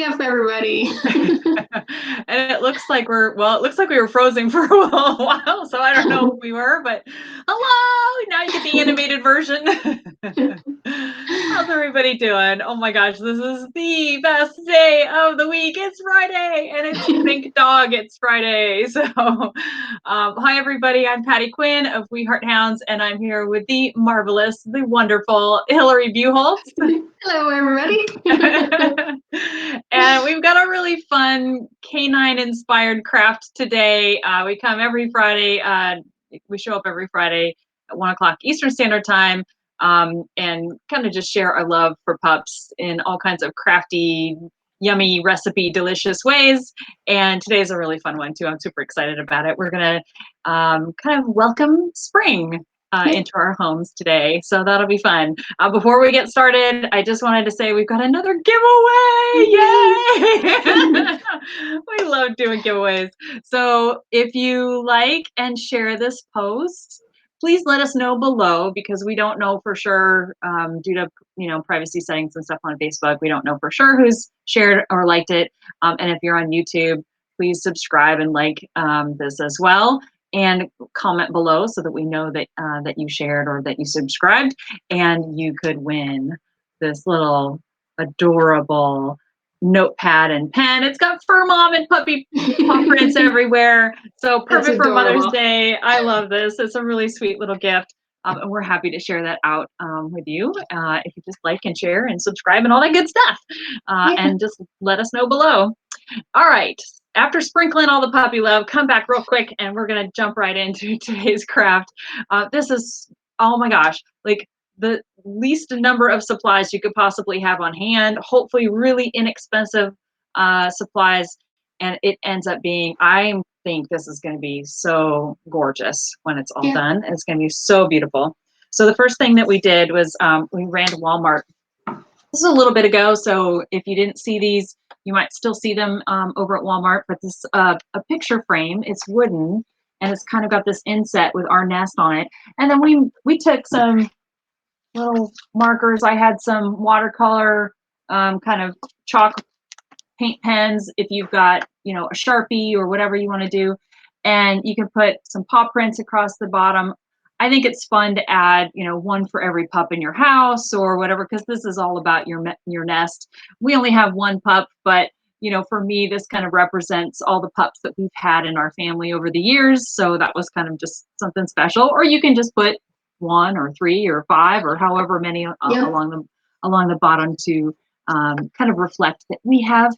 TDIF, everybody. And it looks like we were frozen for a while, so I don't know if we were, but hello, now you get the animated version. How's everybody doing? Oh my gosh, this is the best day of the week. It's Friday, and it's thank dog it's Friday. So, hi everybody, I'm Patty Quinn of We Heart Hounds, and I'm here with the marvelous, the wonderful Hillary Buholtz. Hello, everybody. And we've got a really fun canine-inspired craft today. We come every Friday. We show up every Friday at 1 o'clock Eastern Standard Time, and kind of just share our love for pups in all kinds of crafty, yummy, recipe, delicious ways. And today's a really fun one too. I'm super excited about it. We're gonna kind of welcome spring into our homes today. So that'll be fun. Before we get started, I just wanted to say we've got another giveaway. Yay! We love doing giveaways. So if you like and share this post, please let us know below, because we don't know for sure due to privacy settings and stuff on Facebook. We don't know for sure who's shared or liked it. And if you're on YouTube, please subscribe and like this as well, and comment below so that we know that that you shared or that you subscribed, and you could win this little adorable notepad and pen. It's got fur mom and puppy paw prints everywhere. So perfect for Mother's Day. I love this. It's a really sweet little gift. And we're happy to share that out with you. If you just like and share and subscribe and all that good stuff. And just let us know below. All right. After sprinkling all the puppy love, come back real quick and we're going to jump right into today's craft. This is, oh my gosh, like the least number of supplies you could possibly have on hand, hopefully really inexpensive supplies. And it ends up being, I think this is going to be so gorgeous when it's all done. It's going to be so beautiful. So the first thing that we did was we ran to Walmart. This is a little bit ago, so if you didn't see these, you might still see them over at Walmart. But this a picture frame. It's wooden, and it's kind of got this inset with our nest on it. And then we took some little markers. I had some watercolor kind of chalk paint pens. If you've got a Sharpie or whatever you want to do, and you can put some paw prints across the bottom. I think it's fun to add, one for every pup in your house or whatever, because this is all about your nest. We only have one pup, but for me, this kind of represents all the pups that we've had in our family over the years. So that was kind of just something special. Or you can just put 1 or 3 or 5 or however many along the bottom to kind of reflect that we have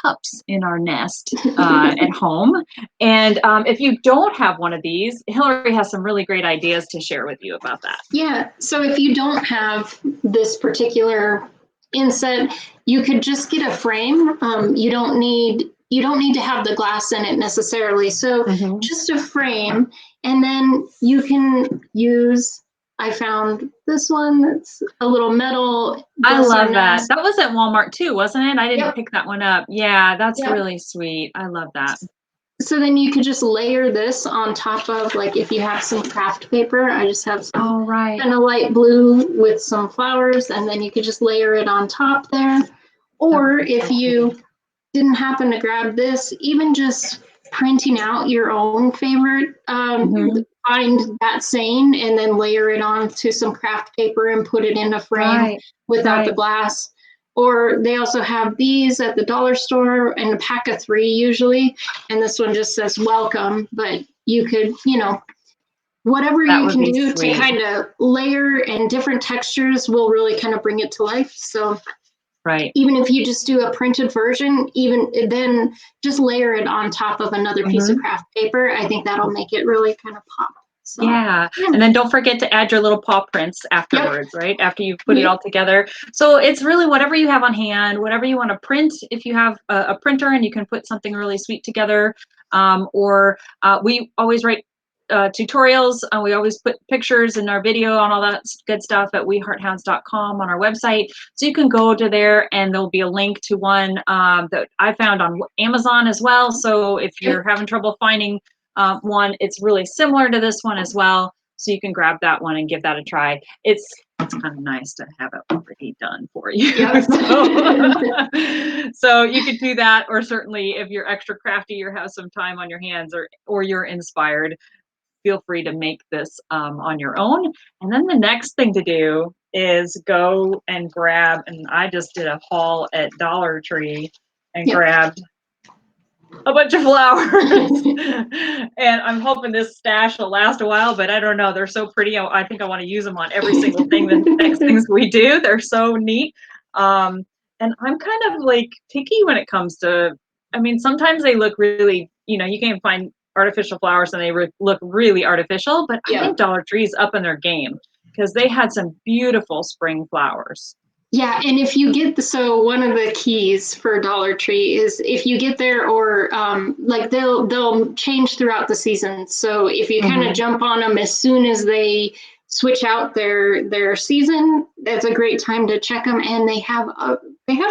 pups in our nest at home. And if you don't have one of these, Hillary has some really great ideas to share with you about that. Yeah, so if you don't have this particular inset, you could just get a frame. You don't need to have the glass in it necessarily. So just a frame, and then you can use, I found this one that's a little metal. I love that. That was at Walmart too, wasn't it? I didn't pick that one up. Yeah, that's really sweet. I love that. So then you could just layer this on top of, like, if you have some craft paper, I just have some kind of light blue with some flowers, and then you could just layer it on top there. Or if you didn't happen to grab this, even just printing out your own favorite, find that saying and then layer it onto some craft paper and put it in a frame without the glass. Or they also have these at the dollar store in a pack of 3 usually. And this one just says welcome, but you could, whatever you can do to kind of layer, and different textures will really kind of bring it to life. So even if you just do a printed version, even then just layer it on top of another piece of craft paper. I think that'll make it really kind of pop. So, and then don't forget to add your little paw prints afterwards, right? After you've put it all together. So it's really whatever you have on hand, whatever you want to print. If you have a printer and you can put something really sweet together, or we always write tutorials. We always put pictures in our video on all that good stuff at wehearthounds.com on our website. So you can go to there and there'll be a link to one that I found on Amazon as well. So if you're having trouble finding one, it's really similar to this one as well. So you can grab that one and give that a try. It's kind of nice to have it already done for you. Yep. So So you could do that, or certainly if you're extra crafty, you have some time on your hands, or you're inspired, feel free to make this on your own. And then the next thing to do is go and grab, and I just did a haul at Dollar Tree and grabbed a bunch of flowers. And I'm hoping this stash will last a while, but I don't know. They're so pretty. I think I want to use them on every single thing. The next things we do, they're so neat. And I'm kind of like picky when it comes to, I mean, sometimes they look really, you can find artificial flowers and they look really artificial, but I think Dollar Tree's up in their game because they had some beautiful spring flowers. Yeah, and if you get so one of the keys for Dollar Tree is if you get there, or like they'll change throughout the season. So if you kind of jump on them as soon as they switch out their season, that's a great time to check them. And they have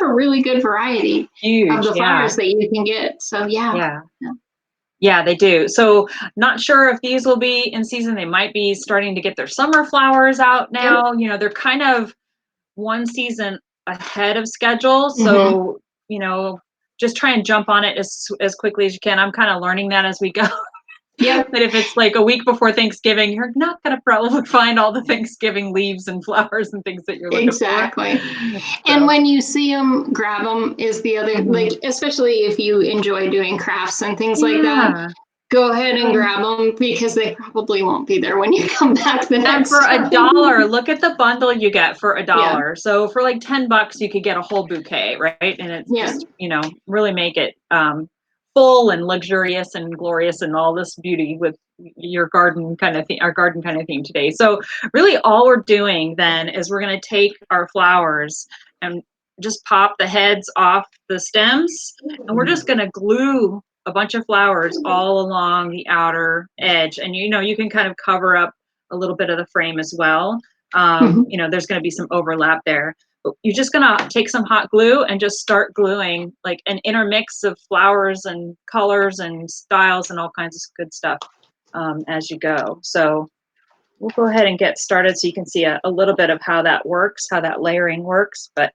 a really good variety of the flowers that you can get. So yeah, they do. So not sure if these will be in season. They might be starting to get their summer flowers out now. They're kind of one season ahead of schedule. So, just try and jump on it as quickly as you can. I'm kind of learning that as we go. That if it's like a week before Thanksgiving, you're not going to probably find all the Thanksgiving leaves and flowers and things that you're looking for. And when you see them, grab them is the other, like, especially if you enjoy doing crafts and things like that. Go ahead and grab them because they probably won't be there when you come back the next time. And for $1, look at the bundle you get for $1. So for like $10, you could get a whole bouquet, right? And it's just, really make it full and luxurious and glorious and all this beauty with your garden kind of our garden kind of theme today. So really all we're doing then is we're going to take our flowers and just pop the heads off the stems, and we're just going to glue a bunch of flowers all along the outer edge. And you can kind of cover up a little bit of the frame as well. There's going to be some overlap there. But you're just going to take some hot glue and just start gluing like an intermix of flowers and colors and styles and all kinds of good stuff as you go. So we'll go ahead and get started so you can see a little bit of how that works, how that layering works. But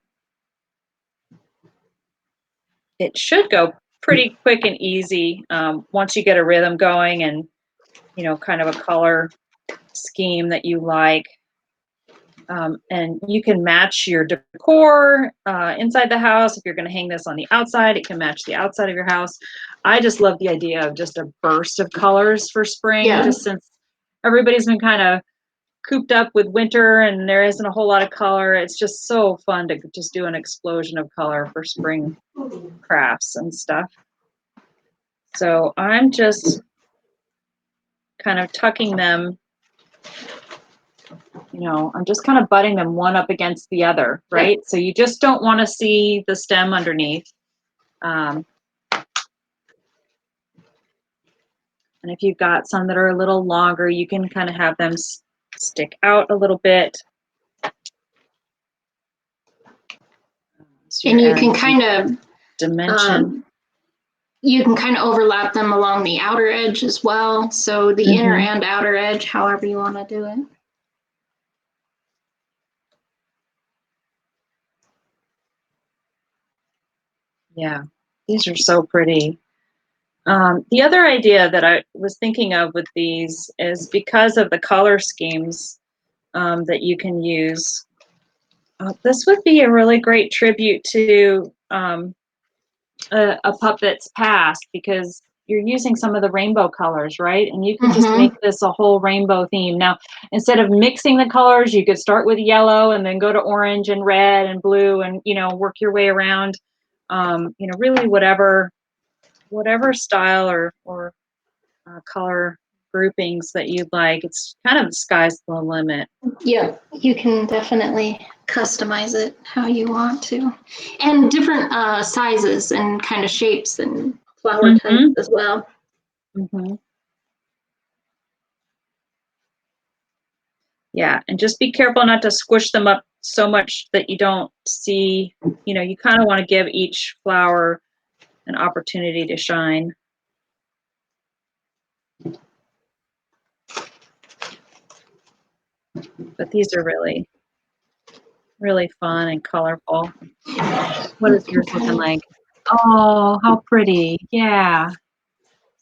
it should go pretty quick and easy once you get a rhythm going and, kind of a color scheme that you like. And you can match your decor inside the house. If you're going to hang this on the outside, it can match the outside of your house. I just love the idea of just a burst of colors for spring, just since everybody's been kind of cooped up with winter and there isn't a whole lot of color. It's just so fun to just do an explosion of color for spring crafts and stuff. So I'm just kind of tucking them, I'm just kind of butting them one up against the other, right? So you just don't want to see the stem underneath. And if you've got some that are a little longer, you can kind of have them stick out a little bit. So and you can kind of dimension. You can kind of overlap them along the outer edge as well. So the inner and outer edge, however you want to do it. Yeah, these are so pretty. The other idea that I was thinking of with these is because of the color schemes that you can use. This would be a really great tribute to a puppet's past, because you're using some of the rainbow colors, right? And you can just make this a whole rainbow theme. Now, instead of mixing the colors, you could start with yellow and then go to orange and red and blue and, work your way around, really whatever style or color groupings that you'd like. It's kind of the sky's the limit. Yeah, you can definitely customize it how you want to, and different sizes and kind of shapes and flower types as well. Yeah, and just be careful not to squish them up so much that you don't see, you kind of want to give each flower an opportunity to shine. But these are really, really fun and colorful. What is yours looking like? Oh, how pretty. Yeah.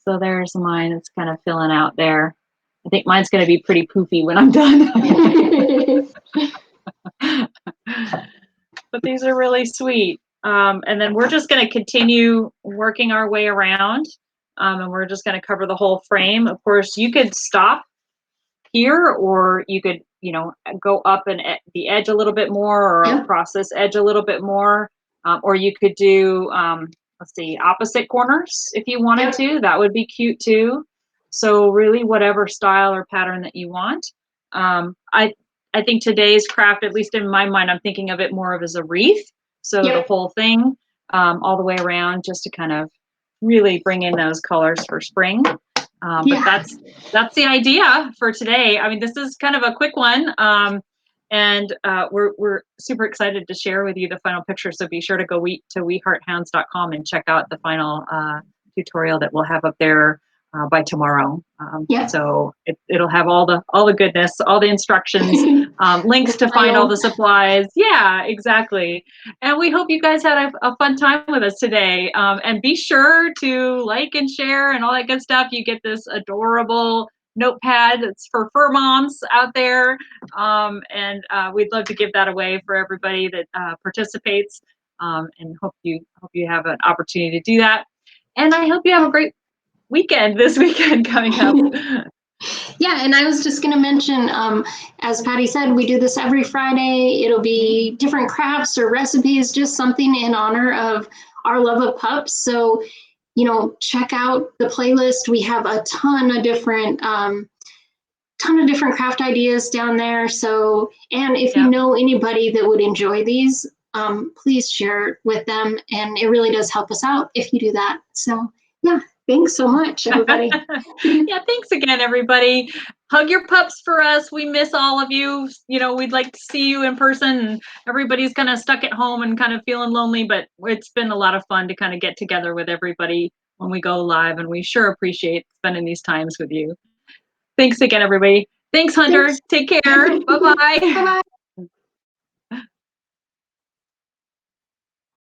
So there's mine. It's kind of filling out there. I think mine's going to be pretty poofy when I'm done. But these are really sweet. And then we're just going to continue working our way around. And we're just going to cover the whole frame. Of course, you could stop here, or you could, go up and the edge a little bit more, or across this edge a little bit more. Or you could do, let's see, opposite corners if you wanted to. That would be cute too. So really whatever style or pattern that you want. I think today's craft, at least in my mind, I'm thinking of it more of as a wreath. So the whole thing, all the way around, just to kind of really bring in those colors for spring. But that's the idea for today. I mean, this is kind of a quick one. And we're super excited to share with you the final picture. So be sure to go to wehearthounds.com and check out the final tutorial that we'll have up there by tomorrow. So it'll have all the goodness, all the instructions, links to find all the supplies. Yeah, exactly. And we hope you guys had a fun time with us today. And be sure to like and share and all that good stuff. You get this adorable notepad. It's for fur moms out there. And we'd love to give that away for everybody that participates. And hope you have an opportunity to do that. And I hope you have a great this weekend coming up. Yeah, and I was just going to mention, as Patty said, we do this every Friday. It'll be different crafts or recipes, just something in honor of our love of pups. So, check out the playlist. We have a ton of different craft ideas down there. So, and if you know anybody that would enjoy these, please share it with them. And it really does help us out if you do that. So, yeah. Thanks so much, everybody. Yeah, thanks again, everybody. Hug your pups for us. We miss all of you. We'd like to see you in person. Everybody's kind of stuck at home and kind of feeling lonely, but it's been a lot of fun to kind of get together with everybody when we go live, and we sure appreciate spending these times with you. Thanks again, everybody. Thanks, Hunter. Take care. Bye-bye. Bye-bye.